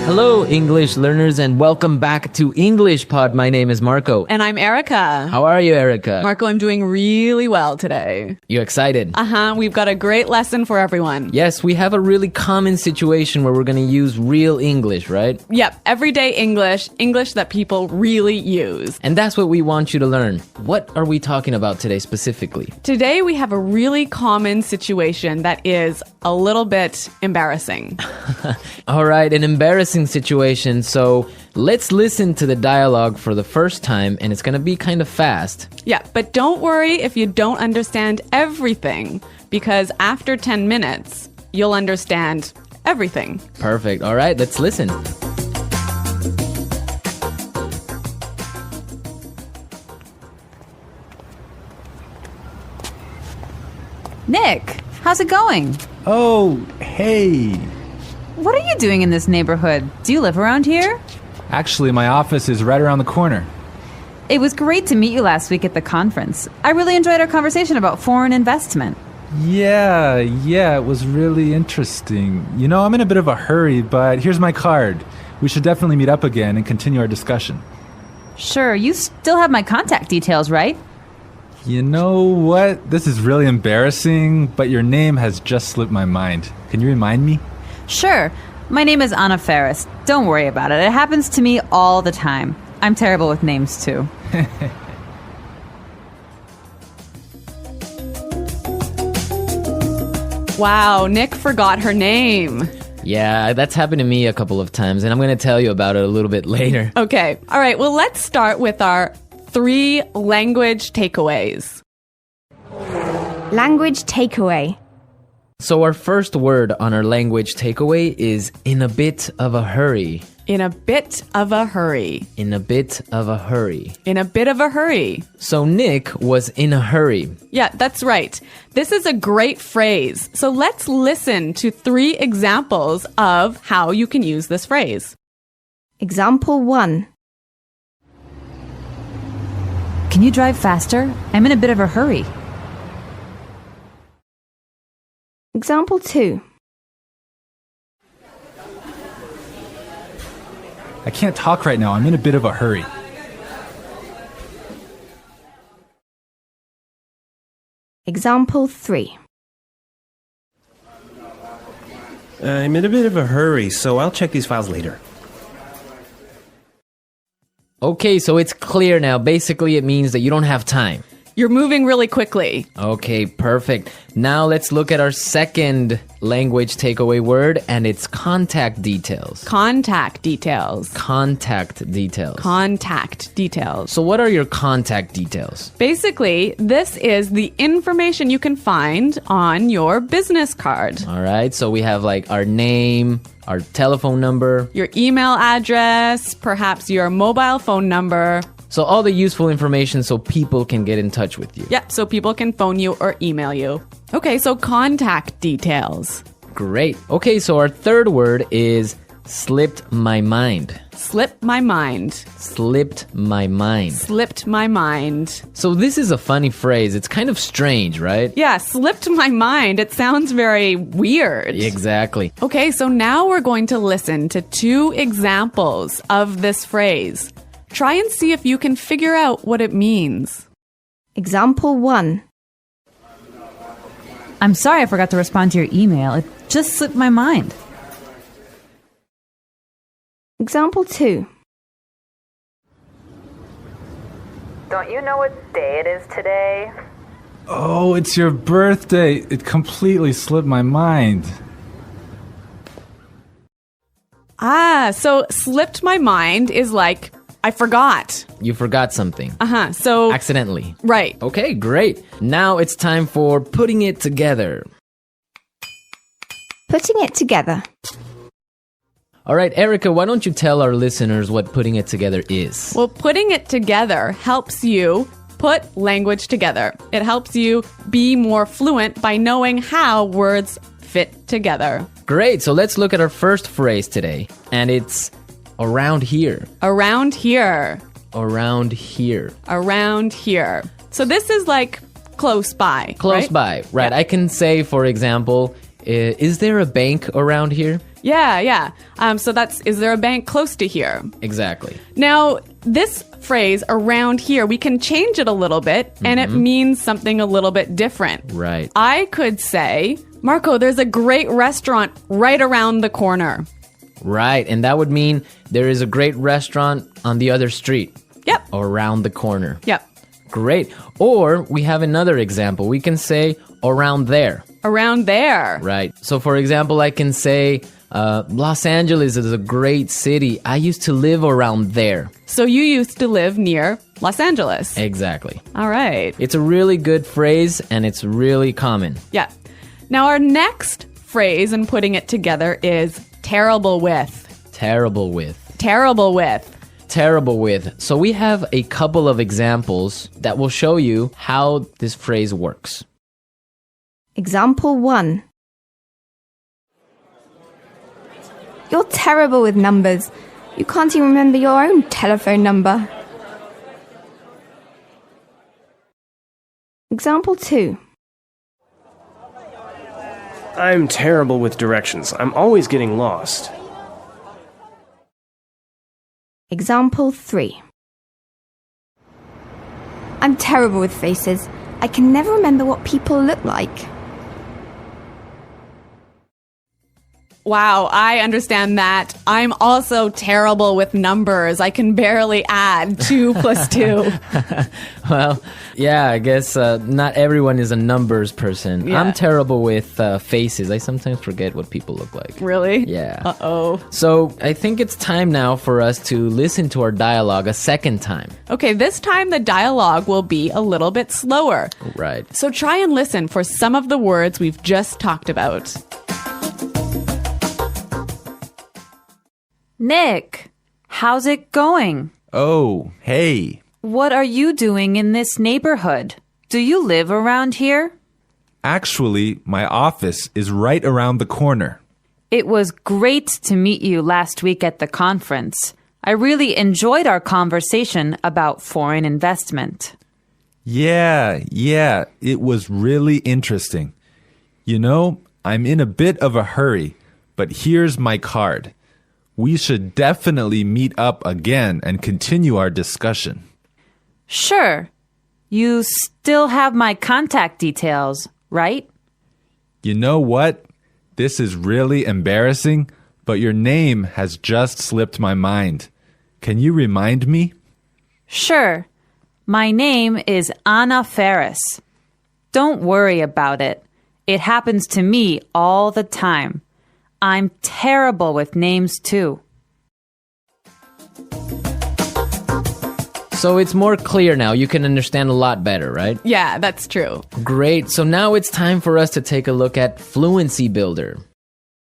Hello, English learners, and welcome back to English Pod. My name is Marco. And I'm Erica. How are you, Erica? Marco, I'm doing really well today. You excited? We've got a great lesson for everyone. Yes, we have a really common situation where we're going to use real English, right? Yep, everyday English, English that people really use. And that's what we want you to learn. What are we talking about today specifically? Today we have a really common situation that is a little bit embarrassing. All right, an embarrassing situation. So let's listen to the dialogue for the first time, and it's going to be kind of fast. Yeah, but don't worry if you don't understand everything, because after 10 minutes, you'll understand everything. Perfect. All right, let's listen. Nick, how's it going? Oh, hey. What are you doing in this neighborhood? Do you live around here? Actually, my office is right around the corner. It was great to meet you last week at the conference. I really enjoyed our conversation about foreign investment. Yeah, it was really interesting. You know, I'm in a bit of a hurry, but here's my card. We should definitely meet up again and continue our discussion. Sure, you still have my contact details, right? You know what? This is really embarrassing, but your name has just slipped my mind. Can you remind me? Sure. My name is Anna Ferris. Don't worry about it. It happens to me all the time. I'm terrible with names, too. Wow, Nick forgot her name. Yeah, that's happened to me a couple of times, and I'm going to tell you about it a little bit later. Okay, all right, well, let's start with our 3 language takeaways. Language takeaway. So our first word on our language takeaway is in a bit of a hurry. In a bit of a hurry. In a bit of a hurry. In a bit of a hurry. So Nick was in a hurry. Yeah, that's right. This is a great phrase. So let's listen to 3 examples of how you can use this phrase. Example 1. Can you drive faster? I'm in a bit of a hurry. Example 2. I can't talk right now. I'm in a bit of a hurry. Example 3. I'm in a bit of a hurry, so I'll check these files later. Okay, so it's clear now. Basically, it means that you don't have time. You're moving really quickly. Okay, perfect. Now let's look at our second language takeaway word, and it's contact details. Contact details. Contact details. Contact details. So what are your contact details? Basically, this is the information you can find on your business card. All right, so we have like our name, our telephone number, Your email address, perhaps your mobile phone number. so all the useful information so people can get in touch with you. Yeah, so people can phone you or email you. Okay, so contact details. Great. Okay, so our third word is slipped my mind. Slipped my mind. Slipped my mind. Slipped my mind. So this is a funny phrase. It's kind of strange, right? Yeah, slipped my mind. It sounds very weird. Exactly. Okay, so now we're going to listen to 2 examples of this phrase. Try and see if you can figure out what it means. Example 1. I'm sorry I forgot to respond to your email. It just slipped my mind. Example 2. Don't you know what day it is today? Oh, it's your birthday. It completely slipped my mind. So slipped my mind is like, I forgot. You forgot something. So, Accidentally. right. Okay, great. Now it's time for putting it together. Putting it together. All right, Erica, why don't you tell our listeners what putting it together is? Well, putting it together helps you put language together. It helps you be more fluent by knowing how words fit together. Great, so let's look at our first phrase today. And it's around here. Around here. Around here. Around here. So this is like close by. Close right? by, right. Yeah. I can say, for example, is there a bank around here? Yeah. So that's, is there a bank close to here? Exactly. Now, this phrase around here, we can change it a little bit and it means something a little bit different. Right. I could say, Marco, there's a great restaurant right around the corner. Right. And that would mean there is a great restaurant on the other street. Yep. Or around the corner. Yep. Great. Or we have another example. We can say around there. Around there. Right. So, for example, I can say Los Angeles is a great city. I used to live around there. So you used to live near Los Angeles. Exactly. All right. It's a really good phrase and it's really common. Yeah. Now, our next phrase and putting it together is terrible with. Terrible with. Terrible with. Terrible with. So we have a couple of examples that will show you how this phrase works. Example 1. You're terrible with numbers. You can't even remember your own telephone number. Example 2. I'm terrible with directions. I'm always getting lost. Example 3. I'm terrible with faces. I can never remember what people look like. Wow, I understand that. I'm also terrible with numbers. I can barely add 2 plus 2. Well, yeah, I guess not everyone is a numbers person. Yeah. I'm terrible with faces. I sometimes forget what people look like. Really? Yeah. Uh-oh. So I think it's time now for us to listen to our dialogue a second time. Okay, this time the dialogue will be a little bit slower. Right. So try and listen for some of the words we've just talked about. Nick, how's it going? Oh, hey. What are you doing in this neighborhood? Do you live around here? Actually, my office is right around the corner. It was great to meet you last week at the conference. I really enjoyed our conversation about foreign investment. Yeah, it was really interesting. You know, I'm in a bit of a hurry, but here's my card. We should definitely meet up again and continue our discussion. Sure. You still have my contact details, right? You know what? This is really embarrassing, but your name has just slipped my mind. Can you remind me? Sure. My name is Anna Ferris. Don't worry about it. It happens to me all the time. I'm terrible with names too. So it's more clear now. You can understand a lot better, right? Yeah, that's true. Great. So now it's time for us to take a look at Fluency Builder.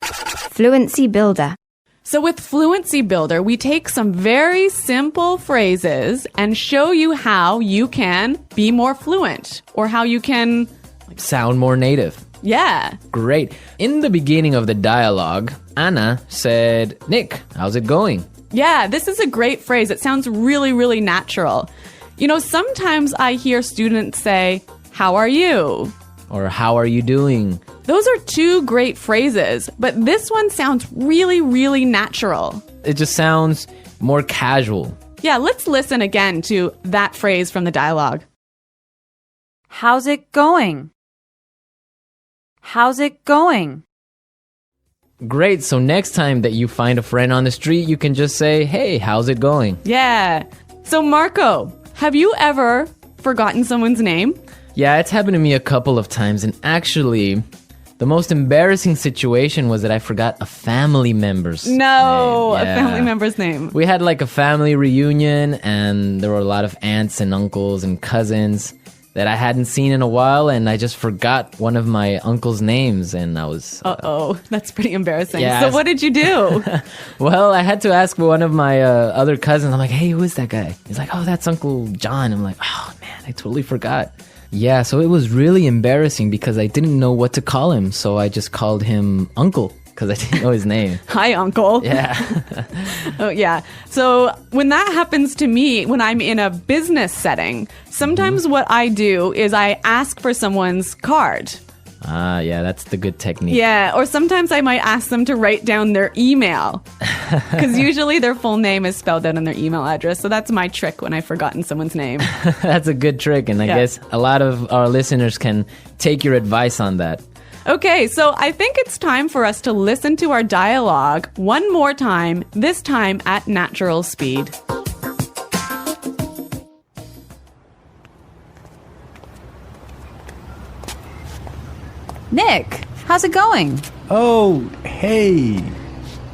Fluency Builder. So with Fluency Builder, we take some very simple phrases and show you how you can be more fluent or how you can, Sound more native. yeah. Great. In the beginning of the dialogue, Anna said, Nick, how's it going? Yeah, this is a great phrase. It sounds really, really natural. You know, sometimes I hear students say, how are you? Or how are you doing? Those are 2 great phrases, but this one sounds really, really natural. It just sounds more casual. Yeah, let's listen again to that phrase from the dialogue. How's it going? How's it going? Great. So next time that you find a friend on the street, you can just say, hey, how's it going? Yeah. So Marco, have you ever forgotten someone's name? Yeah, it's happened to me a couple of times. And actually, the most embarrassing situation was that I forgot a family member's name. No, a Yeah. family member's name. We had like a family reunion and there were a lot of aunts and uncles and cousins that I hadn't seen in a while, and I just forgot one of my uncle's names, and I was... Uh-oh, that's pretty embarrassing. Yeah, So what did you do? Well, I had to ask one of my other cousins. I'm like, hey, who is that guy? He's like, oh, that's Uncle John. I'm like, oh, man, I totally forgot. Yeah, so it was really embarrassing because I didn't know what to call him, so I just called him Uncle because I didn't know his name. Hi, Uncle. Yeah. Oh, yeah. So when that happens to me, when I'm in a business setting, sometimes what I do is I ask for someone's card. Ah, yeah, that's the good technique. Yeah, or sometimes I might ask them to write down their email. Because usually their full name is spelled out on their email address. So that's my trick when I've forgotten someone's name. That's a good trick, and I guess a lot of our listeners can take your advice on that. Okay, so I think it's time for us to listen to our dialogue one more time, this time at natural speed. Nick, how's it going? Oh, hey.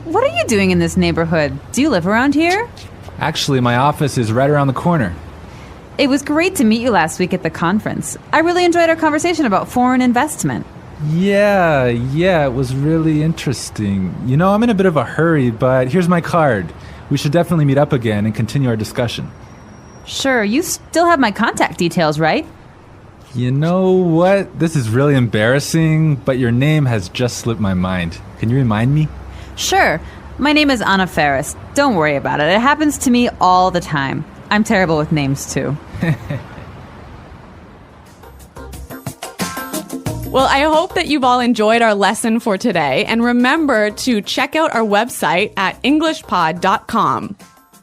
What are you doing in this neighborhood? Do you live around here? Actually, my office is right around the corner. It was great to meet you last week at the conference. I really enjoyed our conversation about foreign investment. Yeah, it was really interesting. You know, I'm in a bit of a hurry, but here's my card. We should definitely meet up again and continue our discussion. Sure, you still have my contact details, right? You know what? This is really embarrassing, but your name has just slipped my mind. Can you remind me? Sure. My name is Anna Ferris. Don't worry about it. It happens to me all the time. I'm terrible with names, too. Well, I hope that you've all enjoyed our lesson for today. And remember to check out our website at englishpod.com,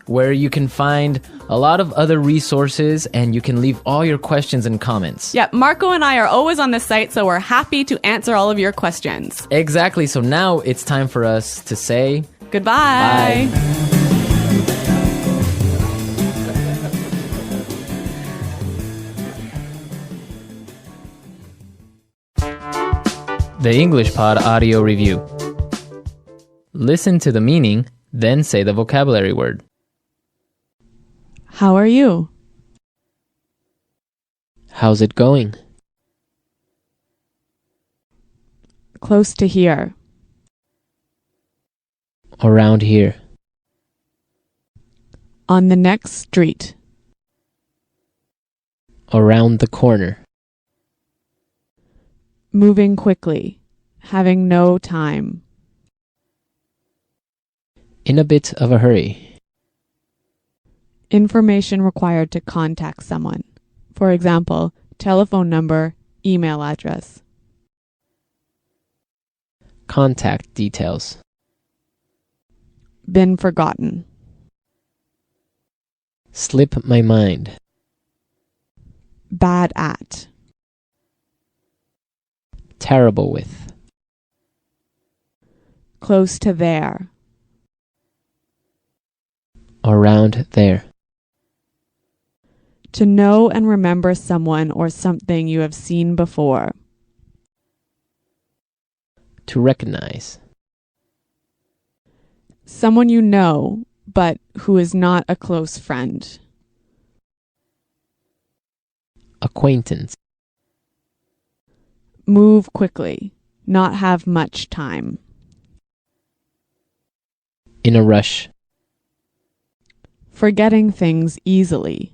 where you can find a lot of other resources and you can leave all your questions and comments. Yeah, Marco and I are always on the site, so we're happy to answer all of your questions. Exactly. So now it's time for us to say goodbye. Bye. The English Pod Audio Review. Listen to the meaning, then say the vocabulary word. How are you? How's it going? Close to here. Around here. On the next street. Around the corner. Moving quickly. Having no time. In a bit of a hurry. Information required to contact someone. For example, telephone number, email address. Contact details. Been forgotten. Slip my mind. Bad at. Terrible with. Close to there. Around there. To know and remember someone or something you have seen before. To recognize. Someone you know, but who is not a close friend. Acquaintance. Move quickly. Not have much time. In a rush. Forgetting things easily.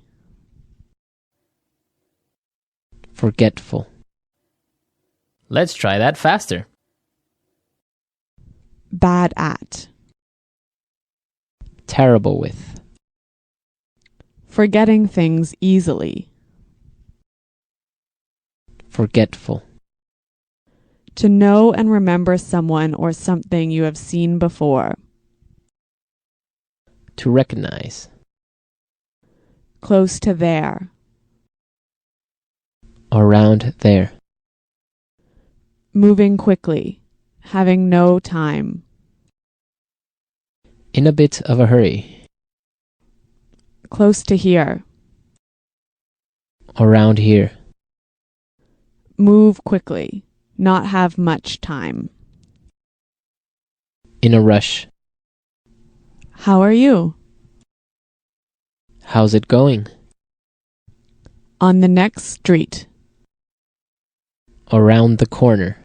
Forgetful. Let's try that faster. Bad at. Terrible with. Forgetting things easily. Forgetful. To know and remember someone or something you have seen before. To recognize. Close to there. Around there. Moving quickly. Having no time. In a bit of a hurry. Close to here. Around here. Move quickly. Not have much time. In a rush. How are you? How's it going? On the next street. Around the corner.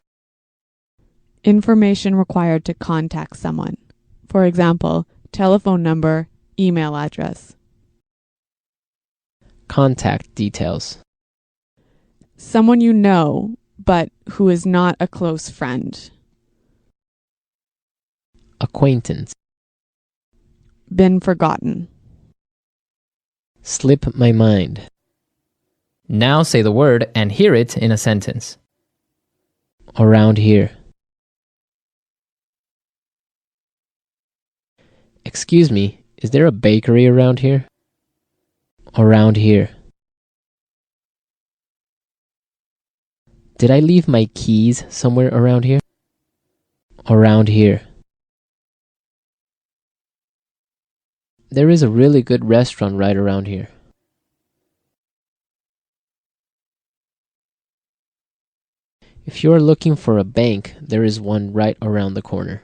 Information required to contact someone. For example, telephone number, email address. Contact details. Someone you know, but who is not a close friend. Acquaintance. Been forgotten. Slip my mind. Now say the word and hear it in a sentence. Around here. Excuse me, is there a bakery around here? Around here. Did I leave my keys somewhere around here? Around here. There is a really good restaurant right around here. If you are looking for a bank, there is one right around the corner.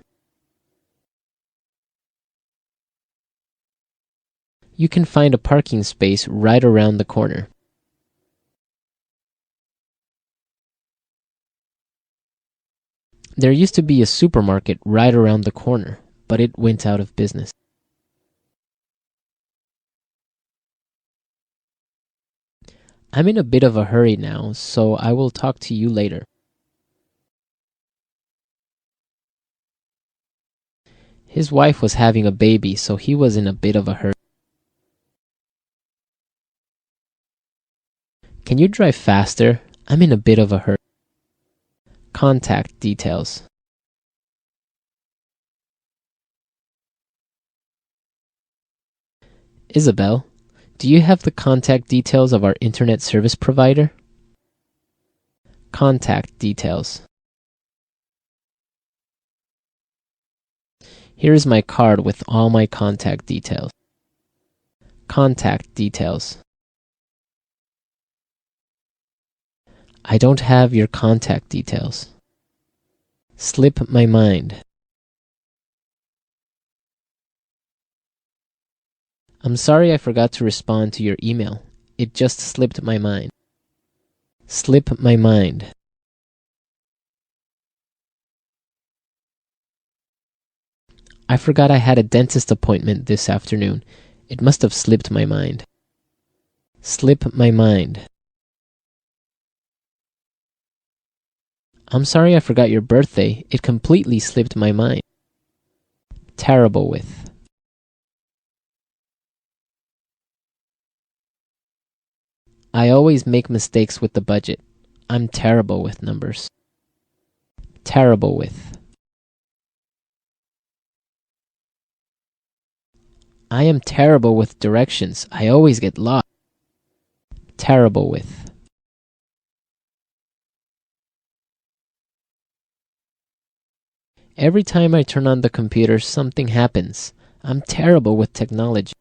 You can find a parking space right around the corner. There used to be a supermarket right around the corner, but it went out of business. I'm in a bit of a hurry now, so I will talk to you later. His wife was having a baby, so he was in a bit of a hurry. Can you drive faster? I'm in a bit of a hurry. Contact details. Isabel, do you have the contact details of our internet service provider? Contact details. Here is my card with all my contact details. Contact details. I don't have your contact details. Slip my mind. I'm sorry I forgot to respond to your email. It just slipped my mind. Slip my mind. I forgot I had a dentist appointment this afternoon. It must have slipped my mind. Slip my mind. I'm sorry I forgot your birthday. It completely slipped my mind. Terrible with. I always make mistakes with the budget. I'm terrible with numbers. Terrible with. I am terrible with directions. I always get lost. Terrible with. Every time I turn on the computer, something happens. I'm terrible with technology.